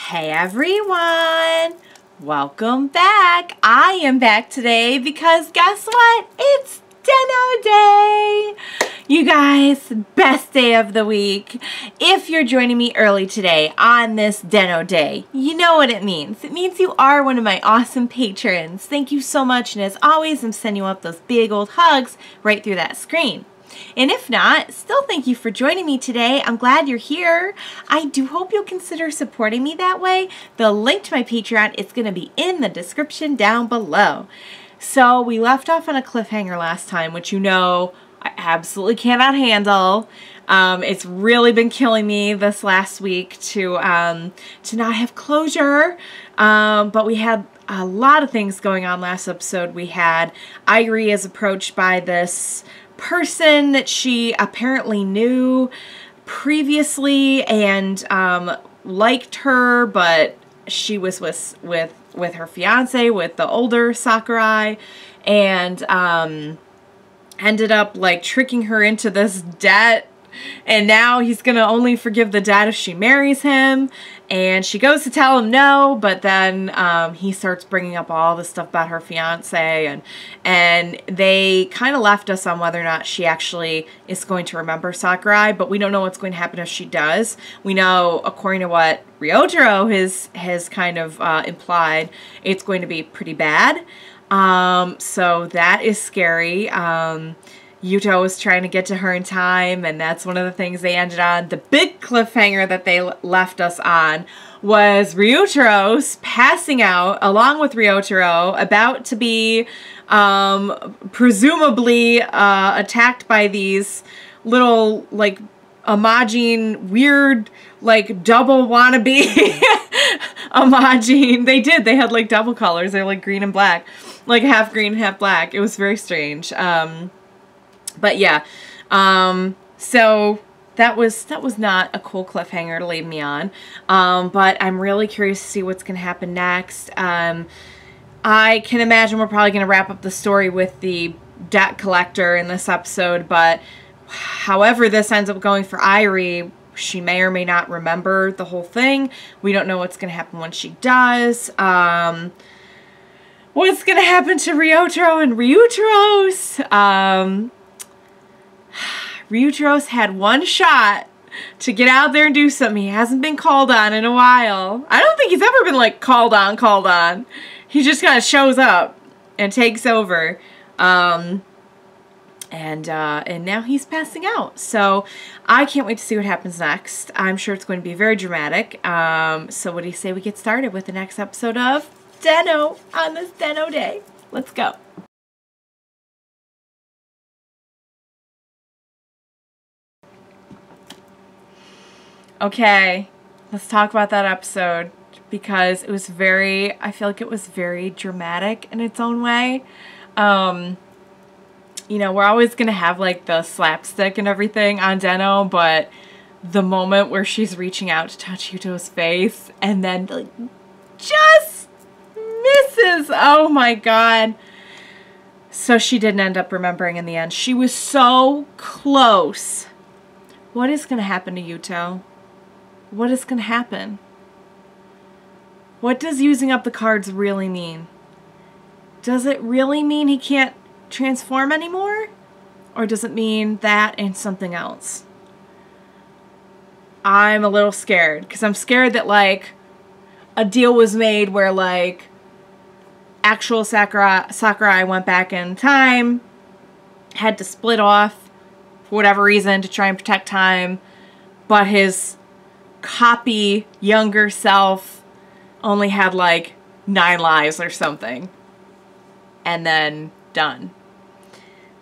Hey everyone! Welcome back! I am back today because guess what? It's Den-O Day! You guys, best day of the week. If you're joining me early today on this Den-O Day, you know what it means. It means you are one of my awesome patrons. Thank you so much, and as always, I'm sending you up those big old hugs right through that screen. And if not, still thank you for joining me today. I'm glad you're here. I do hope you'll consider supporting me that way. The link to my Patreon is going to be in the description down below. So we left off on a cliffhanger last time, which you know I absolutely cannot handle. It's really been killing me this last week to not have closure. But we had a lot of things going on last episode. We had Airi is approached by this person that she apparently knew previously and liked her, but she was with her fiance, with the older Sakurai, and ended up like tricking her into this debt, and now he's gonna only forgive the debt if she marries him. And she goes to tell him no, but then he starts bringing up all the stuff about her fiance, and they kind of left us on whether or not she actually is going to remember Sakurai, but we don't know what's going to happen if she does. We know, according to what Ryotaro has kind of implied, it's going to be pretty bad. So that is scary. Yuuto was trying to get to her in time, and that's one of the things they ended on. The big cliffhanger that they left us on was Ryutaros passing out, along with Ryotaro, about to be presumably attacked by these little, like, Imagin, weird, like, double wannabe Imagin. They did. They had, like, double colors. They're, like, green and black. Like, half green, half black. It was very strange. But yeah, so that was not a cool cliffhanger to leave me on, but I'm really curious to see what's going to happen next. I can imagine we're probably going to wrap up the story with the debt collector in this episode, but however this ends up going for Airi, she may or may not remember the whole thing. We don't know what's going to happen when she does. What's going to happen to Ryotaro and Ryutaros? Ryutaros had one shot to get out there and do something. He hasn't been called on in a while. I don't think he's ever been, like, called on. He just kind of shows up and takes over. And now he's passing out. So I can't wait to see what happens next. I'm sure it's going to be very dramatic. So what do you say we get started with the next episode of Den-O on this Den-O Day? Let's go. Okay, let's talk about that episode, because it was I feel like it was very dramatic in its own way. You know, we're always going to have, like, the slapstick and everything on Den-O, but the moment where she's reaching out to touch Yuuto's face and then, like, just misses. Oh my god. So she didn't end up remembering in the end. She was so close. What is going to happen to Yuuto? What is going to happen? What does using up the cards really mean? Does it really mean he can't transform anymore? Or does it mean that and something else? I'm a little scared, because I'm scared that, like, a deal was made where, like, actual Sakurai went back in time, had to split off for whatever reason to try and protect time, but his copy younger self only had, like, 9 lives or something, and then done.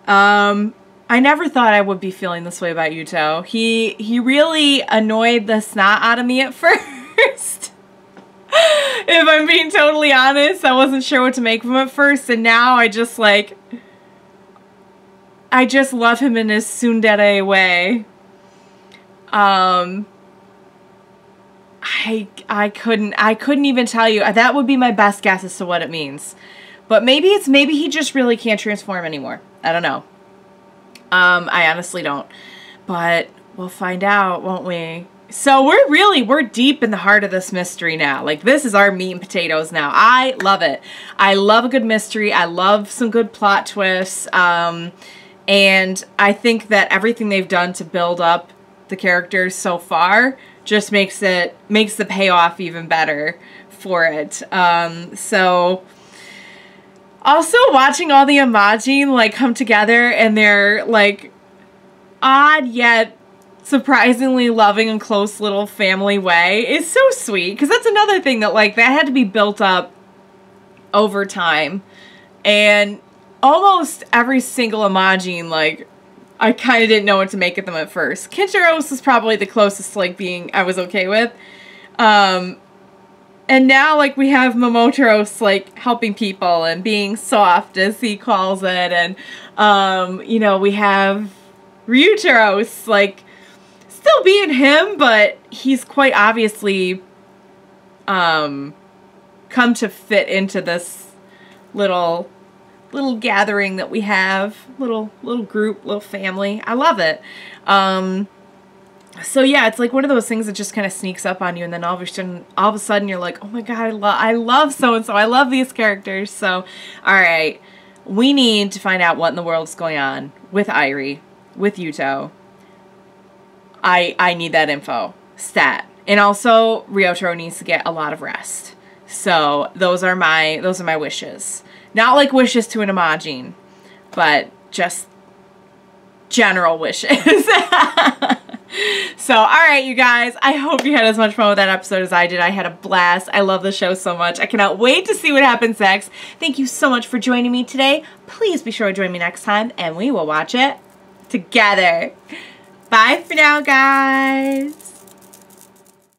I never thought I would be feeling this way about Yuuto. He really annoyed the snot out of me at first. If I'm being totally honest, I wasn't sure what to make of him at first, and now I just, like, I just love him in his tsundere way. I couldn't even tell you. That would be my best guess as to what it means. But maybe he just really can't transform anymore. I don't know. I honestly don't. But we'll find out, won't we? So we're deep in the heart of this mystery now. Like, this is our meat and potatoes now. I love it. I love a good mystery. I love some good plot twists. And I think that everything they've done to build up the characters so far just makes the payoff even better for it. So also watching all the Imagin like come together and their like odd yet surprisingly loving and close little family way is so sweet, because that's another thing that like that had to be built up over time, and almost every single Imagin, like, I kind of didn't know what to make of them at first. Kintaro's was probably the closest to like being I was okay with, and now like we have Momotaros like helping people and being soft as he calls it, and you know, we have Ryutaros like still being him, but he's quite obviously come to fit into this little gathering that we have, little group, little family. I love it. So yeah, it's like one of those things that just kind of sneaks up on you, and then all of a sudden you're like, oh my god, I love so and so. I love these characters. So all right, we need to find out what in the world is going on with Airi, with Yuuto. I need that info. Stat. And also, Ryotaro needs to get a lot of rest. So those are my wishes. Not like wishes to an Imagin, but just general wishes. So, alright, you guys. I hope you had as much fun with that episode as I did. I had a blast. I love the show so much. I cannot wait to see what happens next. Thank you so much for joining me today. Please be sure to join me next time, and we will watch it together. Bye for now, guys.